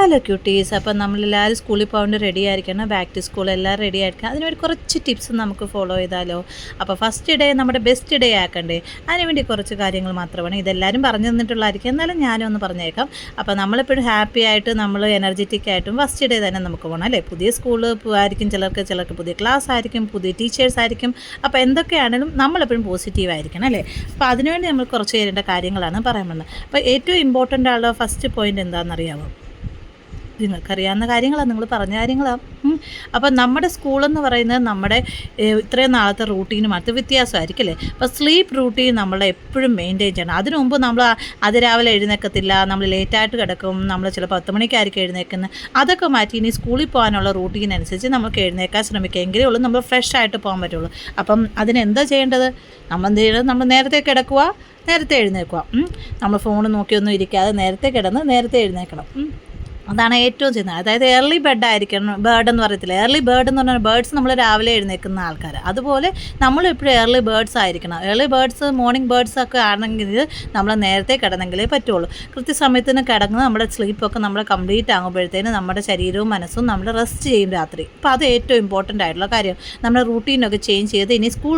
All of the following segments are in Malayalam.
Hello quotes. അപ്പം നമ്മളെല്ലാവരും സ്കൂളിൽ പോകാണ്ട് റെഡി ആയിരിക്കണം. ബാക്ക് ടു സ്കൂൾ എല്ലാവരും റെഡി ആയിരിക്കണം. അതിനുവേണ്ടി കുറച്ച് ടിപ്സ് നമുക്ക് ഫോളോ ചെയ്താലോ? അപ്പോൾ ഫസ്റ്റ് ഡേ നമ്മുടെ ബെസ്റ്റ് ഡേ ആക്കണ്ടേ? അതിനുവേണ്ടി കുറച്ച് കാര്യങ്ങൾ മാത്രമാണ് ഇതെല്ലാവരും പറഞ്ഞു തന്നിട്ടുള്ളതായിരിക്കും, എന്നാലും ഞാനും ഒന്ന് പറഞ്ഞേക്കാം. അപ്പോൾ നമ്മളെപ്പോഴും ഹാപ്പി ആയിട്ട് നമ്മൾ എനർജറ്റിക് ആയിട്ടും ഫസ്റ്റ് ഡേ തന്നെ നമുക്ക് പോകണം അല്ലേ? പുതിയ സ്കൂള് ആയിരിക്കും, ചിലർക്ക് പുതിയ ക്ലാസ് ആയിരിക്കും, പുതിയ ടീച്ചേഴ്സ് ആയിരിക്കും. അപ്പോൾ എന്തൊക്കെയാണെങ്കിലും നമ്മളെപ്പോഴും പോസിറ്റീവ് ആയിരിക്കണം അല്ലേ? അപ്പോൾ അതിനുവേണ്ടി നമ്മൾ കുറച്ച് ചെയ്യേണ്ട കാര്യങ്ങളാണ് പറയാൻ വന്നത്. അപ്പോൾ ഏറ്റവും ഇമ്പോർട്ടൻ്റ് ആയുള്ള ഫസ്റ്റ് പോയിൻ്റ് എന്താണെന്നറിയാമോ? നിങ്ങൾക്കറിയാവുന്ന കാര്യങ്ങളാണ്, നിങ്ങൾ പറഞ്ഞ കാര്യങ്ങളാണ്. അപ്പം നമ്മുടെ സ്കൂളെന്ന് പറയുന്നത് നമ്മുടെ ഇത്രയും നാളത്തെ റൂട്ടീനും അടുത്ത് വ്യത്യാസമായിരിക്കും അല്ലേ? അപ്പോൾ സ്ലീപ്പ് റൂട്ടീൻ നമ്മൾ എപ്പോഴും മെയിൻറ്റെയിൻ ചെയ്യണം. അതിനു മുമ്പ് നമ്മൾ അതിരാവിലെ എഴുന്നേൽക്കത്തില്ല, നമ്മൾ ലേറ്റായിട്ട് കിടക്കും, നമ്മൾ ചിലപ്പോൾ 10 മണിക്കായിരിക്കും എഴുന്നേൽക്കുന്നത്. അതൊക്കെ മാറ്റി ഇനി സ്കൂളിൽ പോകാനുള്ള റൂട്ടീൻ അനുസരിച്ച് നമുക്ക് എഴുന്നേൽക്കാൻ ശ്രമിക്കുക, എങ്കിലേ ഉള്ളൂ നമ്മൾ ഫ്രഷ് ആയിട്ട് പോകാൻ പറ്റുള്ളൂ. അപ്പം അതിനെന്താ ചെയ്യേണ്ടത്? എന്ത് ചെയ്യണം? നമ്മൾ നേരത്തെ കിടക്കുക, നേരത്തെ എഴുന്നേൽക്കുക. നമ്മൾ ഫോൺ നോക്കിയൊന്നും ഇരിക്കാതെ നേരത്തെ കിടന്ന് നേരത്തെ എഴുന്നേൽക്കണം. അതാണ് ഏറ്റവും ചെയ്യുന്നത്. അതായത് ഏർലി ബേർഡ് എന്ന് പറയത്തില്ല, ഏർലി ബേർഡ് എന്ന് പറഞ്ഞാൽ ബേർഡ്സ് നമ്മൾ രാവിലെ എഴുന്നേൽക്കുന്ന ആൾക്കാർ. അതുപോലെ നമ്മളെപ്പോഴും ഏർലി ബേർഡ്സ് ആയിരിക്കണം. ഏർലി ബേർഡ്സ്, മോർണിംഗ് ബേർഡ്സ് ഒക്കെ ആണെങ്കിൽ നമ്മൾ നേരത്തെ കിടന്നെങ്കിലേ പറ്റുള്ളൂ. കൃത്യസമയത്തിന് കിടന്ന് നമ്മുടെ സ്ലീപ്പൊക്കെ നമ്മൾ കംപ്ലീറ്റ് ആകുമ്പോഴത്തേന് നമ്മുടെ ശരീരവും മനസ്സും നമ്മൾ റെസ്റ്റ് ചെയ്യും രാത്രി. അപ്പോൾ അത് ഏറ്റവും ഇമ്പോർട്ടൻ്റ് ആയിട്ടുള്ള കാര്യം. നമ്മുടെ റൂട്ടീനൊക്കെ ചേഞ്ച് ചെയ്ത് ഇനി സ്കൂൾ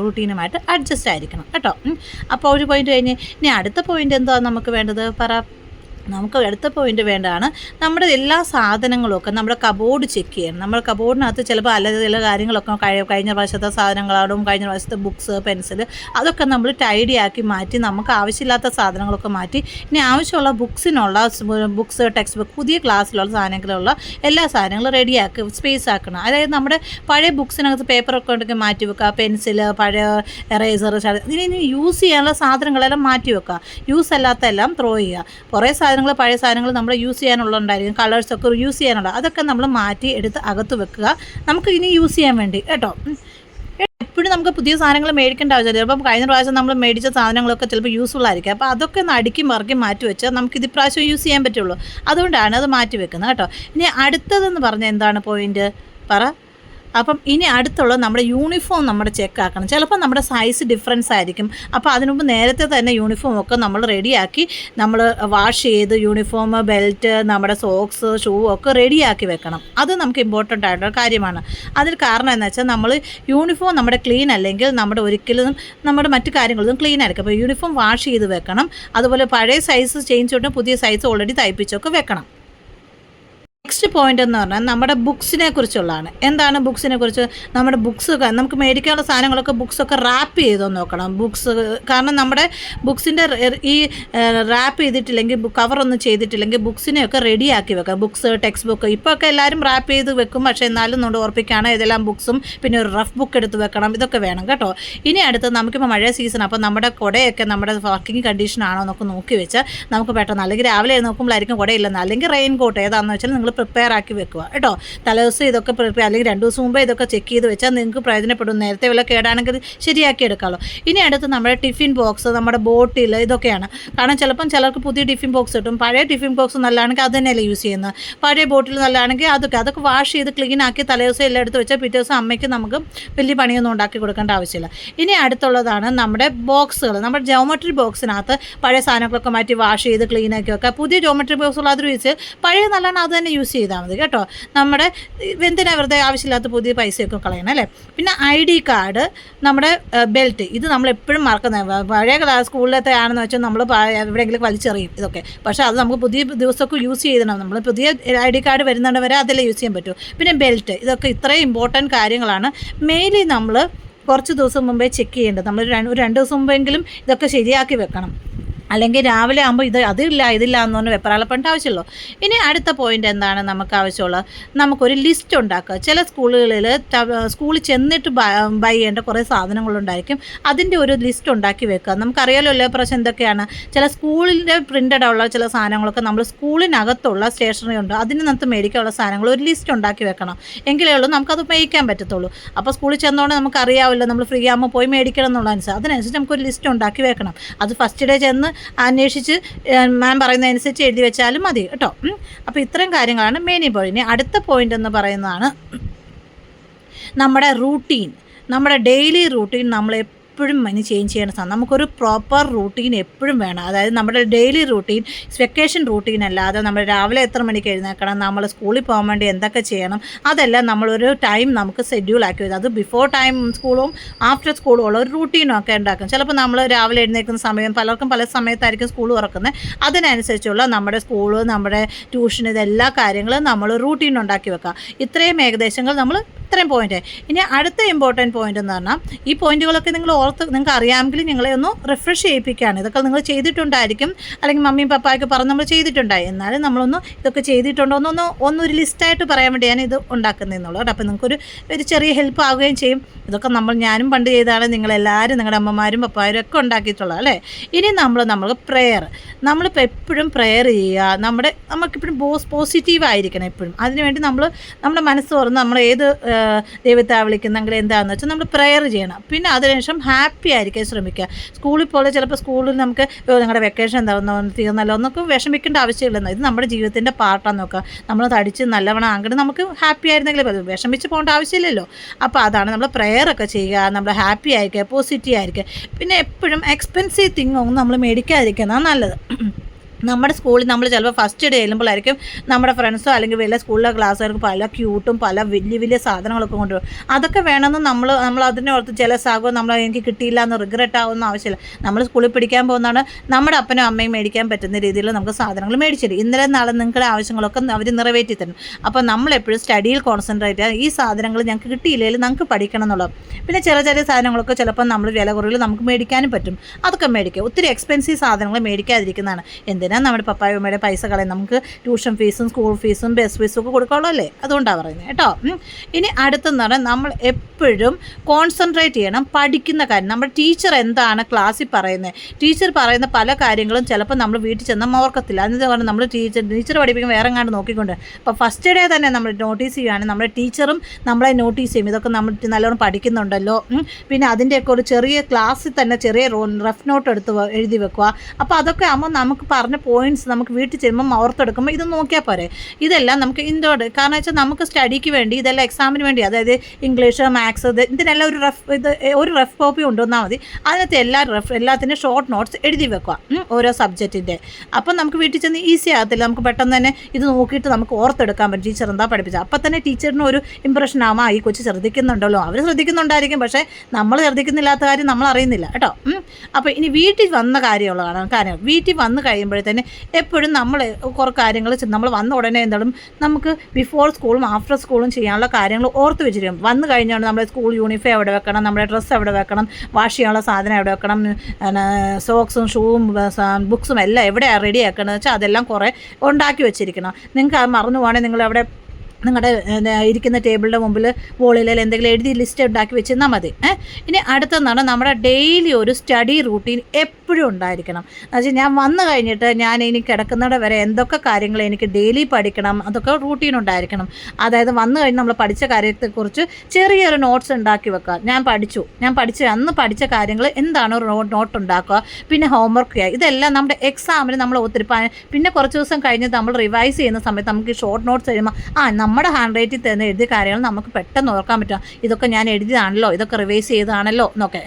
റൂട്ടീനുമായിട്ട് അഡ്ജസ്റ്റ് ആയിരിക്കണം കേട്ടോ. അപ്പോൾ ഒരു പോയിൻ്റ് കഴിഞ്ഞ് ഇനി അടുത്ത പോയിൻ്റ് എന്താ നമുക്ക് വേണ്ടത്? നമുക്ക് അടുത്ത പോയിൻ്റ് വേണ്ടതാണ് നമ്മുടെ എല്ലാ സാധനങ്ങളും ഒക്കെ നമ്മുടെ കബോർഡ് ചെക്ക് ചെയ്യണം. നമ്മുടെ കബോർഡിനകത്ത് ചിലപ്പോൾ ചില കാര്യങ്ങളൊക്കെ കഴിഞ്ഞ പ്രാവശ്യത്തെ സാധനങ്ങളാടും, കഴിഞ്ഞ പ്രാവശ്യത്തെ ബുക്സ്, പെൻസിൽ, അതൊക്കെ നമ്മൾ ടൈഡി ആക്കി മാറ്റി നമുക്ക് ആവശ്യമില്ലാത്ത സാധനങ്ങളൊക്കെ മാറ്റി ഇനി ആവശ്യമുള്ള ബുക്സ്, ടെക്സ്റ്റ് ബുക്ക്, പുതിയ ക്ലാസ്സിലുള്ള സാധനങ്ങളുള്ള എല്ലാ സാധനങ്ങളും റെഡിയാക്കി സ്പേസ് ആക്കണം. അതായത് നമ്മുടെ പഴയ ബുക്സിനകത്ത് പേപ്പറൊക്കെ ഉണ്ടെങ്കിൽ മാറ്റി വെക്കുക, പെൻസിൽ, പഴയ എറേസർ, ഇനി യൂസ് ചെയ്യാനുള്ള സാധനങ്ങളെല്ലാം മാറ്റി വെക്കുക. യൂസ് അല്ലാത്ത എല്ലാം ത്രോ ചെയ്യുക. കുറേ പഴയ സാധനങ്ങൾ നമ്മൾ യൂസ് ചെയ്യാനുള്ളതുണ്ടായിരിക്കും, കളേഴ്സൊക്കെ യൂസ് ചെയ്യാനുള്ള, അതൊക്കെ നമ്മൾ മാറ്റി എടുത്ത് അകത്ത് വെക്കുക, നമുക്ക് ഇനി യൂസ് ചെയ്യാൻ വേണ്ടി കേട്ടോ. എപ്പോഴും നമുക്ക് പുതിയ സാധനങ്ങൾ മേടിക്കേണ്ട ആവശ്യമില്ല. ചിലപ്പം കഴിഞ്ഞ പ്രാവശ്യം നമ്മൾ മേടിച്ച സാധനങ്ങളൊക്കെ ചിലപ്പോൾ യൂസ്ഫുൾ ആയിരിക്കും. അപ്പോൾ അതൊക്കെ ഒന്ന് അടുക്കി മറക്കി മാറ്റി വെച്ചാൽ നമുക്ക് ഇത് പ്രാവശ്യം യൂസ് ചെയ്യാൻ പറ്റുള്ളൂ. അതുകൊണ്ടാണ് അത് മാറ്റി വെക്കുന്നത് കേട്ടോ. ഇനി അടുത്തതെന്ന് പറഞ്ഞാൽ എന്താണ് പോയിൻ്റ്? അപ്പം ഇനി അടുത്തുള്ള നമ്മുടെ യൂണിഫോം നമ്മുടെ ചെക്ക് ആക്കണം. ചിലപ്പോൾ നമ്മുടെ സൈസ് ഡിഫറൻസ് ആയിരിക്കും. അപ്പോൾ അതിനുമുമ്പ് നേരത്തെ തന്നെ യൂണിഫോം ഒക്കെ നമ്മൾ റെഡിയാക്കി നമ്മൾ വാഷ് ചെയ്ത് യൂണിഫോം, ബെൽറ്റ്, നമ്മുടെ സോക്സ്, ഷൂ ഒക്കെ റെഡിയാക്കി വെക്കണം. അത് നമുക്ക് ഇമ്പോർട്ടൻ്റ് ആയിട്ടുള്ള കാര്യമാണ്. അതിന് കാരണം എന്ന് വെച്ചാൽ നമ്മൾ യൂണിഫോം നമ്മുടെ ക്ലീൻ അല്ലെങ്കിൽ ഒരിക്കലും നമ്മുടെ മറ്റു കാര്യങ്ങളൊന്നും ക്ലീൻ ആയിരിക്കും. അപ്പോൾ യൂണിഫോം വാഷ് ചെയ്ത് വെക്കണം. അതുപോലെ പഴയ സൈസ് ചേഞ്ച് ചെയ്തിട്ട് പുതിയ സൈസ് ഓൾറെഡി തയ്പ്പിച്ചൊക്കെ വെക്കണം. നെക്സ്റ്റ് പോയിന്റ് എന്ന് പറഞ്ഞാൽ നമ്മുടെ ബുക്സിനെ കുറിച്ചുള്ളതാണ്. എന്താണ് ബുക്സിനെ കുറിച്ച്? നമ്മുടെ ബുക്സ് നമുക്ക് മേടിക്കാനുള്ള സാധനങ്ങളൊക്കെ ബുക്സൊക്കെ റാപ്പ് ചെയ്തോ നോക്കണം. കാരണം നമ്മുടെ ബുക്സിൻ്റെ ഈ റാപ്പ് ചെയ്തിട്ടില്ലെങ്കിൽ, കവറൊന്നും ചെയ്തിട്ടില്ലെങ്കിൽ ബുക്സിനെയൊക്കെ റെഡിയാക്കി വെക്കാം. ബുക്സ്, ടെക്സ്റ്റ് ബുക്ക് ഇപ്പോൾ ഒക്കെ എല്ലാവരും റാപ്പ് ചെയ്ത് വെക്കും. പക്ഷേ എന്നാലും നമ്മൾ ഓർപ്പിക്കുകയാണ് ഇതെല്ലാം ബുക്സും പിന്നെ ഒരു റഫ് ബുക്ക് എടുത്ത് വെക്കണം. ഇതൊക്കെ വേണം കേട്ടോ. ഇനി അടുത്ത് നമുക്കിപ്പോൾ മഴ സീസൺ, അപ്പോൾ നമ്മുടെ കുടയൊക്കെ നമ്മുടെ വർക്കിംഗ് കണ്ടീഷൻ ആണോ എന്നൊക്കെ നോക്കി വെച്ചാൽ നമുക്ക് പെട്ടെന്ന്, അല്ലെങ്കിൽ രാവിലെ നോക്കുമ്പോഴായിരിക്കും കുടയില്ലെന്ന്, അല്ലെങ്കിൽ റെയിൻ കോട്ട് ഏതാണെന്ന് വെച്ചാൽ നിങ്ങൾ പ്രിപ്പയർ ആക്കി വെക്കുക കേട്ടോ. തലേദിവസം ഇതൊക്കെ പ്രിപ്പയർ, അല്ലെങ്കിൽ 2 ദിവസം മുമ്പേ ഇതൊക്കെ ചെക്ക് ചെയ്ത് വെച്ചാൽ നിങ്ങൾക്ക് പ്രയോജനപ്പെടും. നേരത്തെ വല്ല കേടാണെങ്കിൽ ശരിയാക്കി എടുക്കാമല്ലോ. ഇനി അടുത്ത് നമ്മുടെ ടിഫിൻ ബോക്സ്, നമ്മുടെ ബോട്ടിൽ, ഇതൊക്കെയാണ്. കാരണം ചിലർക്ക് പുതിയ ടിഫിൻ ബോക്സ് കിട്ടും. പഴയ ടിഫിൻ ബോക്സ് നല്ലതാണെങ്കിൽ അത് തന്നെയല്ലേ യൂസ് ചെയ്യുന്നത്. പഴയ ബോട്ടിൽ നല്ലതാണെങ്കിൽ അതൊക്കെ വാഷ് ചെയ്ത് ക്ലീൻ ആക്കി തലേദിവസം എല്ലാം എടുത്ത് വെച്ചാൽ പിറ്റേ ദിവസം അമ്മയ്ക്ക് നമുക്ക് വലിയ പണിയൊന്നും ഉണ്ടാക്കി കൊടുക്കേണ്ട ആവശ്യമില്ല. ഇനി അടുത്തുള്ളതാണ് നമ്മുടെ ബോക്സുകൾ. നമ്മുടെ ജോമെട്രി ബോക്സിനകത്ത് പഴയ സാധനങ്ങളൊക്കെ മാറ്റി വാഷ് ചെയ്ത് ക്ലീൻ ആക്കി വെക്കുക. പുതിയ ജോമെട്രി ബോക്സുകൾ അത് യൂസ്, പഴയ നല്ലതാണ് അത് തന്നെ യൂസ് ചെയ്താൽ മതി കേട്ടോ. നമ്മുടെ എന്തിനാ വെറുതെ ആവശ്യമില്ലാത്ത പുതിയ പൈസയൊക്കെ കളയണം അല്ലേ? പിന്നെ ID കാർഡ്, നമ്മുടെ ബെൽറ്റ്, ഇത് നമ്മൾ എപ്പോഴും മറക്കുന്നത്. പഴയ സ്കൂളിലത്തെ ആണെന്ന് വെച്ചാൽ നമ്മൾ എവിടെയെങ്കിലും വലിച്ചെറിയും ഇതൊക്കെ. പക്ഷേ അത് നമുക്ക് പുതിയ ദിവസമൊക്കെ യൂസ് ചെയ്യണം. നമ്മൾ പുതിയ ID കാർഡ് വരുന്നുണ്ട് വരെ അതെല്ലാം യൂസ് ചെയ്യാൻ പറ്റും. പിന്നെ ബെൽറ്റ്, ഇതൊക്കെ ഇത്രയും ഇമ്പോർട്ടൻറ്റ് കാര്യങ്ങളാണ്. മെയിൻലി നമ്മൾ കുറച്ച് ദിവസം മുമ്പേ ചെക്ക് ചെയ്യേണ്ടത്. നമ്മൾ ഒരു 2 ദിവസം മുമ്പെങ്കിലും ഇതൊക്കെ ശരിയാക്കി വെക്കണം. അല്ലെങ്കിൽ രാവിലെ ആകുമ്പോൾ ഇതില്ല എന്ന് പറഞ്ഞാൽ വെപ്രാളപ്പെടേണ്ട ആവശ്യമുള്ളൂ. ഇനി അടുത്ത പോയിൻ്റ് എന്താണ് നമുക്ക് ആവശ്യമുള്ളത്? നമുക്കൊരു ലിസ്റ്റ് ഉണ്ടാക്കുക. ചില സ്കൂളിൽ ചെന്നിട്ട് ബൈ ചെയ്യേണ്ട കുറേ സാധനങ്ങളുണ്ടായിരിക്കും. അതിൻ്റെ ഒരു ലിസ്റ്റ് ഉണ്ടാക്കി വെക്കുക. നമുക്കറിയാലോ എല്ലാ പ്രാവശ്യം എന്തൊക്കെയാണ്. ചില സ്കൂളിൻ്റെ പ്രിൻ്റഡ് ഉള്ള ചില സാധനങ്ങളൊക്കെ നമ്മൾ സ്കൂളിനകത്തുള്ള സ്റ്റേഷനറി ഉണ്ട്, അതിനകത്ത് മേടിക്കാനുള്ള സാധനങ്ങൾ ഒരു ലിസ്റ്റ് ഉണ്ടാക്കി വെക്കണം. എങ്കിലേ ഉള്ളൂ നമുക്കത് മേടിക്കാൻ പറ്റത്തുള്ളൂ. അപ്പോൾ സ്കൂളിൽ ചെന്നോണ്ട് നമുക്കറിയാമല്ലോ നമ്മൾ ഫ്രീ ആകുമ്പോൾ പോയി മേടിക്കണം എന്നുള്ളതനുസരിച്ച് അതിനനുസരിച്ച് നമുക്കൊരു ലിസ്റ്റ് ഉണ്ടാക്കി വെക്കണം. അത് ഫസ്റ്റ് ഡേ ചെന്ന് അന്വേഷിച്ച് മാം പറയുന്നതനുസരിച്ച് എഴുതി വെച്ചാലും മതി കേട്ടോ. അപ്പോൾ ഇത്രയും കാര്യങ്ങളാണ് മെയിൻ പോയിന്റ്. അടുത്ത പോയിന്റ് എന്ന് പറയുന്നതാണ് നമ്മുടെ റൂട്ടീൻ. നമ്മുടെ ഡെയിലി റൂട്ടീൻ നമ്മൾ എപ്പോഴും ഇനി ചേഞ്ച് ചെയ്യേണ്ട സാധനം. നമുക്കൊരു പ്രോപ്പർ റൂട്ടീൻ എപ്പോഴും വേണം. അതായത് നമ്മുടെ ഡെയിലി റൂട്ടീൻ, വെക്കേഷൻ റൂട്ടീൻ അല്ലാതെ നമ്മൾ രാവിലെ എത്ര മണിക്ക് എഴുന്നേൽക്കണം, നമ്മൾ സ്കൂളിൽ പോകാൻ വേണ്ടി എന്തൊക്കെ ചെയ്യണം, അതെല്ലാം നമ്മളൊരു ടൈം നമുക്ക് ഷെഡ്യൂളാക്കി വരും. അത് ബിഫോർ ടൈം സ്കൂളും ആഫ്റ്റർ സ്കൂളും ഉള്ള ഒരു റൂട്ടീനും ഒക്കെ ഉണ്ടാക്കും. ചിലപ്പോൾ നമ്മൾ രാവിലെ എഴുന്നേൽക്കുന്ന സമയം പലർക്കും പല സമയത്തായിരിക്കും സ്കൂൾ തുറക്കുന്നത്. അതിനനുസരിച്ചുള്ള നമ്മുടെ സ്കൂള്, നമ്മുടെ ട്യൂഷൻ, ഇതെല്ലാ കാര്യങ്ങളും നമ്മൾ റൂട്ടീൻ ഉണ്ടാക്കി വെക്കുക. ഇത്രയും ഏകദേശങ്ങൾ നമ്മൾ ഇത്രയും പോയിൻ്റ്. ഇനി അടുത്ത ഇമ്പോർട്ടൻറ്റ് പോയിൻ്റ് എന്ന് പറഞ്ഞാൽ, ഈ പോയിൻറ്റുകളൊക്കെ നിങ്ങൾ നിങ്ങൾക്ക് അറിയാമെങ്കിൽ നിങ്ങളെ ഒന്ന് റിഫ്രഷ് ചെയ്യിപ്പിക്കുകയാണ്. ഇതൊക്കെ നിങ്ങൾ ചെയ്തിട്ടുണ്ടായിരിക്കും, അല്ലെങ്കിൽ മമ്മിയും പപ്പായൊക്കെ പറഞ്ഞ് നമ്മൾ ചെയ്തിട്ടുണ്ടായി. എന്നാലും നമ്മളൊന്ന് ഇതൊക്കെ ചെയ്തിട്ടുണ്ടോ ഒന്നൊരു ലിസ്റ്റായിട്ട് പറയാൻ വേണ്ടിയാണ് ഇത് ഉണ്ടാക്കുന്നതെന്നുള്ളത് കേട്ടോ. അപ്പോൾ നിങ്ങൾക്കൊരു ചെറിയ ഹെൽപ്പ് ആവുകയും ചെയ്യും. ഇതൊക്കെ ഞാനും പണ്ട് ചെയ്താണ്, നിങ്ങളെല്ലാവരും നിങ്ങളുടെ അമ്മമാരും പപ്പായും ഒക്കെ ഉണ്ടാക്കിയിട്ടുള്ളത് അല്ലേ. ഇനി നമ്മൾ പ്രെയർ, നമ്മളിപ്പോൾ എപ്പോഴും പ്രെയർ ചെയ്യുക. നമുക്കെപ്പോഴും പോസിറ്റീവായിരിക്കണം എപ്പോഴും. അതിനുവേണ്ടി നമ്മുടെ മനസ്സ് തുറന്ന് നമ്മൾ ഏത് ദൈവത്തെ വിളിക്കുന്നെങ്കിൽ എന്താണെന്ന് വെച്ചാൽ നമ്മൾ പ്രെയർ ചെയ്യണം. പിന്നെ അതിനുശേഷം ഹാപ്പി ആയിരിക്കാൻ ശ്രമിക്കുക. സ്കൂളിൽ പോലെ ചിലപ്പോൾ സ്കൂളിൽ നമുക്ക് നിങ്ങളുടെ വെക്കേഷൻ എന്താ തീർന്നല്ലോ എന്നൊക്കെ വിഷമിക്കേണ്ട ആവശ്യമില്ലെന്ന്. ഇത് നമ്മുടെ ജീവിതത്തിൻ്റെ പാർട്ടാന്ന് നോക്കുക. നമ്മൾ തടിച്ച് നല്ലവണ്ണം അങ്ങനെ നമുക്ക് ഹാപ്പി ആയിരുന്നെങ്കിൽ വിഷമിച്ച് പോകേണ്ട ആവശ്യമില്ലല്ലോ. അപ്പോൾ അതാണ് നമ്മൾ പ്രെയറൊക്കെ ചെയ്യുക, നമ്മൾ ഹാപ്പി ആയിരിക്കുക, പോസിറ്റീവ് ആയിരിക്കുക. പിന്നെ എപ്പോഴും എക്സ്പെൻസീവ് തിങ് ഒന്നും നമ്മൾ മേടിക്കാതിരിക്കുന്നതാണ് നല്ലത്. നമ്മുടെ സ്കൂളിൽ നമ്മൾ ചിലപ്പോൾ ഫസ്റ്റ് ഡേ ചെല്ലുമ്പോഴായിരിക്കും നമ്മുടെ ഫ്രണ്ട്സോ അല്ലെങ്കിൽ വലിയ സ്കൂളിലെ ക്ലാസ്സുകാർക്ക് പല ക്യൂട്ടും പല വലിയ സാധനങ്ങളൊക്കെ കൊണ്ടുവരും. അതൊക്കെ വേണമെന്ന് നമ്മൾ അതിനോർത്ത് ജലസാകുമോ, എനിക്ക് കിട്ടിയില്ല എന്ന് റിഗ്രറ്റ് ആവുന്ന ആവശ്യമില്ല. നമ്മൾ സ്കൂളിൽ പഠിക്കാൻ പോകുന്നതാണ്, നമ്മുടെ അപ്പനും അമ്മയും മേടിക്കാൻ പറ്റുന്ന രീതിയിൽ നമുക്ക് സാധനങ്ങൾ മേടിച്ചിട്ട് ഇന്നലെ നാളെ നിങ്ങളുടെ ആവശ്യങ്ങളൊക്കെ അവർ നിറവേറ്റി തരും. അപ്പോൾ നമ്മളെപ്പോഴും സ്റ്റഡിയിൽ കോൺസെൻട്രേറ്റ് ചെയ്യുക. ഈ സാധനങ്ങൾ ഞങ്ങൾക്ക് കിട്ടിയില്ലെങ്കിൽ നമുക്ക് പഠിക്കണം എന്നുള്ളത്. പിന്നെ ചെറിയ സാധനങ്ങളൊക്കെ ചിലപ്പോൾ നമ്മൾ വില കുറവിൽ നമുക്ക് മേടിക്കാനും പറ്റും. അതൊക്കെ മേടിക്കുക. ഒത്തിരി എക്സ്പെൻസീവ് സാധനങ്ങൾ മേടിക്കാതിരിക്കുന്നതാണ്. എന്തിനാ നമ്മുടെ പപ്പായും അമ്മയുടെ പൈസ കളയും? നമുക്ക് ട്യൂഷൻ ഫീസും സ്കൂൾ ഫീസും ബസ് ഫീസും ഒക്കെ കൊടുക്കാമല്ലോ അല്ലേ. അതുകൊണ്ടാണ് പറയുന്നത് കേട്ടോ. ഇനി അടുത്തെന്ന് പറഞ്ഞാൽ നമ്മൾ എപ്പോഴും കോൺസെൻട്രേറ്റ് ചെയ്യണം പഠിക്കുന്ന കാര്യം. നമ്മുടെ ടീച്ചർ എന്താണ് ക്ലാസ്സിൽ പറയുന്നത്, ടീച്ചർ പറയുന്ന പല കാര്യങ്ങളും ചിലപ്പോൾ നമ്മൾ വീട്ടിൽ ചെന്നാൽ ഓർക്കത്തില്ല. അതിന് പറഞ്ഞാൽ നമ്മൾ ടീച്ചർ പഠിപ്പിക്കും വേറെ എങ്ങാണ്ട് നോക്കിക്കൊണ്ട്. അപ്പോൾ ഫസ്റ്റ് ഡേ തന്നെ നമ്മൾ നോട്ടീസ് ചെയ്യുകയാണ്, നമ്മുടെ ടീച്ചറും നമ്മളെ നോട്ടീസ് ചെയ്യും. ഇതൊക്കെ നമ്മൾ നല്ലോണം പഠിക്കുന്നുണ്ടല്ലോ. പിന്നെ അതിൻ്റെയൊക്കെ ഒരു ചെറിയ ക്ലാസ്സിൽ തന്നെ ചെറിയ റഫ് നോട്ട് എടുത്ത് എഴുതി വെക്കുക. അപ്പോൾ അതൊക്കെ ആകുമ്പോൾ നമുക്ക് പറഞ്ഞ പോയിൻറ്റ്സ് നമുക്ക് വീട്ടിൽ ചെല്ലുമ്പോൾ ഓർത്തെടുക്കുമ്പോൾ ഇത് നോക്കിയാൽ പോരെ. ഇതെല്ലാം നമുക്ക് ഇൻഡോർഡ്, കാരണം വെച്ചാൽ നമുക്ക് സ്റ്റഡിക്ക് വേണ്ടി ഇതെല്ലാം എക്സാമിന് വേണ്ടി, അതായത് ഇംഗ്ലീഷ്, മാത്സ്, ഇതിനെല്ലാം ഒരു റഫ് കോപ്പി കൊണ്ടുവന്നാൽ മതി. അതിനകത്ത് എല്ലാത്തിനും ഷോർട്ട് നോട്ട്സ് എഴുതി വെക്കുക ഓരോ സബ്ജക്റ്റിൻ്റെ. അപ്പം നമുക്ക് വീട്ടിൽ ചെന്ന് ഈസി ആകത്തില്ല. നമുക്ക് പെട്ടെന്ന് തന്നെ ഇത് നോക്കിയിട്ട് നമുക്ക് ഓർത്തെടുക്കാൻ പറ്റും ടീച്ചർ എന്താ പഠിപ്പിച്ചത്. അപ്പം തന്നെ ടീച്ചറിന് ഒരു ഇമ്പ്രഷൻ ആവാം, ഈ കൊച്ച് ശ്രദ്ധിക്കുന്നുണ്ടല്ലോ. അവർ ശ്രദ്ധിക്കുന്നുണ്ടായിരിക്കും, പക്ഷേ നമ്മൾ ശ്രദ്ധിക്കുന്നില്ലാത്ത കാര്യം നമ്മൾ അറിയുന്നില്ല കേട്ടോ. അപ്പോൾ ഇനി വീട്ടിൽ വന്ന കാര്യമുള്ളതാണ്. കാരണം വീട്ടിൽ വന്ന് കഴിയുമ്പോഴത്തേന് എപ്പോഴും നമ്മൾ കുറേ കാര്യങ്ങൾ നമ്മൾ വന്ന ഉടനെ എന്തായാലും നമുക്ക് ബിഫോർ സ്കൂളും ആഫ്റ്റർ സ്കൂളും ചെയ്യാനുള്ള കാര്യങ്ങൾ ഓർത്ത് വെച്ചിരിക്കും. വന്നു കഴിഞ്ഞാൽ നമ്മുടെ സ്കൂൾ യൂണിഫോം എവിടെ വെക്കണം, നമ്മുടെ ഡ്രസ്സ് എവിടെ വെക്കണം, വാഷ് ചെയ്യാനുള്ള സാധനം എവിടെ വെക്കണം, സോക്സും ഷൂവും ബുക്സും എല്ലാം എവിടെയാണ് റെഡി ആക്കണമെന്ന് വെച്ചാൽ അതെല്ലാം കുറേ ഉണ്ടാക്കി വെച്ചിരിക്കണം. നിങ്ങൾക്ക് അത് മറന്നു പോകണമെങ്കിൽ നിങ്ങളവിടെ നിങ്ങളുടെ ഇരിക്കുന്ന ടേബിളിൻ്റെ മുമ്പിൽ വോളിൽ എന്തെങ്കിലും എഴുതി ലിസ്റ്റ് ഉണ്ടാക്കി വെച്ചിരുന്നാൽ മതി. ഇനി അടുത്തെന്നാണ് നമ്മുടെ ഡെയിലി ഒരു സ്റ്റഡി റൂട്ടീൻ എപ്പോഴും ഉണ്ടായിരിക്കണം. എന്നുവെച്ചാൽ ഞാൻ വന്നു കഴിഞ്ഞിട്ട് ഞാൻ ഇനി കിടക്കുന്നിടം വരെ എന്തൊക്കെ കാര്യങ്ങൾ എനിക്ക് ഡെയിലി പഠിക്കണം, അതൊക്കെ റൂട്ടീൻ ഉണ്ടായിരിക്കണം. അതായത് വന്നു കഴിഞ്ഞ് നമ്മൾ പഠിച്ച കാര്യത്തെക്കുറിച്ച് ചെറിയൊരു നോട്ട്സ് ഉണ്ടാക്കി വെക്കുക. അന്ന് പഠിച്ച കാര്യങ്ങൾ എന്താണ് ഒരു നോട്ട് ഉണ്ടാക്കുക. പിന്നെ ഹോംവർക്ക് ചെയ്യുക. ഇതെല്ലാം നമ്മുടെ എക്സാമിന് നമ്മൾ ഒത്തിരി പിന്നെ കുറച്ച് ദിവസം കഴിഞ്ഞ് നമ്മൾ റിവൈസ് ചെയ്യുന്ന സമയത്ത് നമുക്ക് ഷോർട്ട് നോട്ട്സ് കഴിയുമ്പോൾ നമ്മുടെ ഹാൻഡ് റൈറ്റിൽ തന്നെ എഴുതിയ കാര്യങ്ങൾ നമുക്ക് പെട്ടെന്ന് ഓർക്കാൻ പറ്റും. ഇതൊക്കെ ഞാൻ എഴുതിയതാണല്ലോ, ഇതൊക്കെ റിവൈസ് ചെയ്തതാണല്ലോ എന്നൊക്കെ.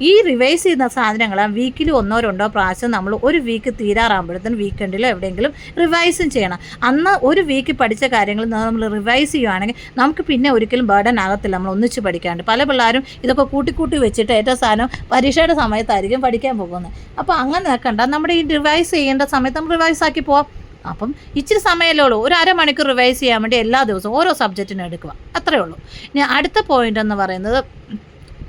ഈ റിവൈസ് ചെയ്യുന്ന സാധനങ്ങൾ വീക്കിൽ 1-2 പ്രാവശ്യം നമ്മൾ ഒരു വീക്ക് തീരാറാകുമ്പോഴത്തേനും വീക്കെൻഡിലോ എവിടെയെങ്കിലും റിവൈസും ചെയ്യണം. അന്ന് ഒരു വീക്ക് പഠിച്ച കാര്യങ്ങൾ നമ്മൾ റിവൈസ് ചെയ്യുകയാണെങ്കിൽ നമുക്ക് പിന്നെ ഒരിക്കലും ബർഡൻ ആകത്തില്ല നമ്മൾ ഒന്നിച്ച് പഠിക്കാണ്ട്. പല പിള്ളേരും ഇതൊക്കെ കൂട്ടി വെച്ചിട്ട് ഏറ്റവും സാധനം പരീക്ഷയുടെ സമയത്തായിരിക്കും പഠിക്കാൻ പോകുന്നത്. അപ്പോൾ അങ്ങനെ നിൽക്കണ്ട, നമ്മുടെ ഈ റിവൈസ് ചെയ്യേണ്ട സമയത്ത് നമ്മൾ റിവൈസ് ആക്കി പോവാം. അപ്പം ഇച്ചിരി സമയമല്ലേ ഉള്ളൂ, ഒരു അരമണിക്കൂർ റിവൈസ് ചെയ്യാൻ വേണ്ടി എല്ലാ ദിവസവും ഓരോ സബ്ജക്റ്റിനും എടുക്കുക, അത്രയേ ഉള്ളൂ. ഇനി അടുത്ത പോയിൻ്റ് എന്ന് പറയുന്നത്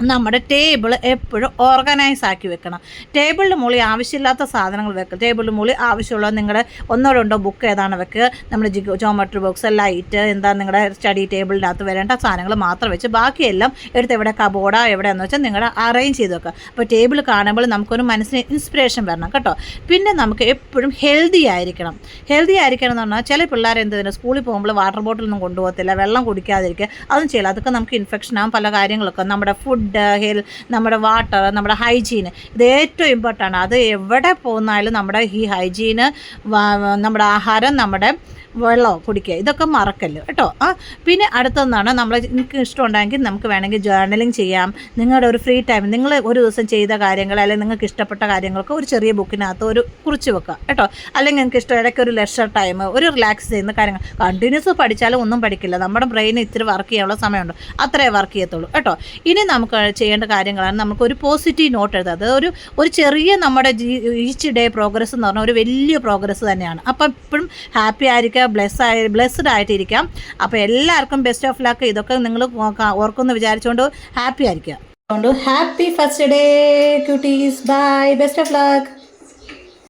നമ്മുടെ ടേബിൾ എപ്പോഴും ഓർഗനൈസ് ആക്കി വെക്കണം. ടേബിളിന് മുകളിൽ ആവശ്യമില്ലാത്ത സാധനങ്ങൾ വെക്കുക. ടേബിളിന് മുകളിൽ ആവശ്യമുള്ള നിങ്ങളുടെ 1-2 ബുക്ക് ഏതാണ് വെക്കുക. നമ്മുടെ ജോമെട്രി ബോക്സ്, ലൈറ്റ്, എന്താ നിങ്ങളുടെ സ്റ്റഡി ടേബിളിനകത്ത് വരേണ്ട സാധനങ്ങൾ മാത്രം വെച്ച് ബാക്കിയെല്ലാം എടുത്ത് എവിടെ കബോർഡാ എവിടെയാണെന്ന് വെച്ചാൽ നിങ്ങളുടെ അറേഞ്ച് ചെയ്ത് വെക്കുക. അപ്പോൾ ടേബിൾ കാണുമ്പോൾ നമുക്കൊരു മനസ്സിന് ഇൻസ്പിറേഷൻ വരണം കേട്ടോ. പിന്നെ നമുക്ക് എപ്പോഴും ഹെൽത്തി ആയിരിക്കണം എന്ന് പറഞ്ഞാൽ ചില പിള്ളേർ എന്തിനാണ് സ്കൂളിൽ പോകുമ്പോൾ വാട്ടർ ബോട്ടിലൊന്നും കൊണ്ടുപോകത്തില്ല, വെള്ളം കുടിക്കാതിരിക്കുക, അതൊന്നും ചെയ്യില്ല. അതൊക്കെ നമുക്ക് ഇൻഫെക്ഷൻ ആകും പല കാര്യങ്ങളൊക്കെ. നമ്മുടെ ഫുഡ്, നമ്മുടെ വാട്ടർ, നമ്മുടെ ഹൈജീന്, ഇത് ഏറ്റവും ഇമ്പോർട്ടൻ്റ് ആണ്. അത് എവിടെ പോന്നാലും നമ്മുടെ ഈ ഹൈജീന്, നമ്മുടെ ആഹാരം, നമ്മുടെ വെള്ളമോ കുടിക്കുക, ഇതൊക്കെ മറക്കല്ലോ കേട്ടോ. പിന്നെ അടുത്തൊന്നാണ് നിങ്ങൾക്ക് ഇഷ്ടമുണ്ടെങ്കിൽ നമുക്ക് വേണമെങ്കിൽ ജേർണലിങ് ചെയ്യാം. നിങ്ങളുടെ ഒരു ഫ്രീ ടൈം നിങ്ങൾ ഒരു ദിവസം ചെയ്ത കാര്യങ്ങൾ അല്ലെങ്കിൽ നിങ്ങൾക്ക് ഇഷ്ടപ്പെട്ട കാര്യങ്ങളൊക്കെ ഒരു ചെറിയ ബുക്കിനകത്ത് ഒരു കുറിച്ച് വെക്കുക കേട്ടോ. അല്ലെങ്കിൽ നിങ്ങൾക്ക് ഇഷ്ടം ഇടയ്ക്ക് ഒരു ലെഷർ ടൈം, ഒരു റിലാക്സ് ചെയ്യുന്ന കാര്യങ്ങൾ. കണ്ടിന്യൂസ് പഠിച്ചാലും ഒന്നും പഠിക്കില്ല, നമ്മുടെ ബ്രെയിൻ ഇത്തിരി വർക്ക് ചെയ്യാനുള്ള സമയമുണ്ട്, അത്രേ വർക്ക് ചെയ്യത്തുള്ളൂ കേട്ടോ. ഇനി നമുക്ക് ചെയ്യേണ്ട കാര്യങ്ങളാണ്, നമുക്കൊരു പോസിറ്റീവ് നോട്ട് എഴുതുക. അത് ഒരു ചെറിയ നമ്മുടെ ഈച്ച് ഡേ പ്രോഗ്രസ് എന്ന് പറഞ്ഞാൽ ഒരു വലിയ പ്രോഗ്രസ് തന്നെയാണ്. അപ്പം എപ്പോഴും ഹാപ്പി ആയിരിക്കുക, ബ്ലെസ്ഡ് ആയിട്ടിരിക്കാം. അപ്പോൾ എല്ലാവർക്കും ബെസ്റ്റ് ഓഫ് ലക്ക്. ഇതൊക്കെ നിങ്ങൾ ഓർക്കുമെന്ന് വിചാരിച്ചുകൊണ്ട് ഹാപ്പി ആയിരിക്കുക. അതുകൊണ്ട് happy first day cuties, bye, best of luck.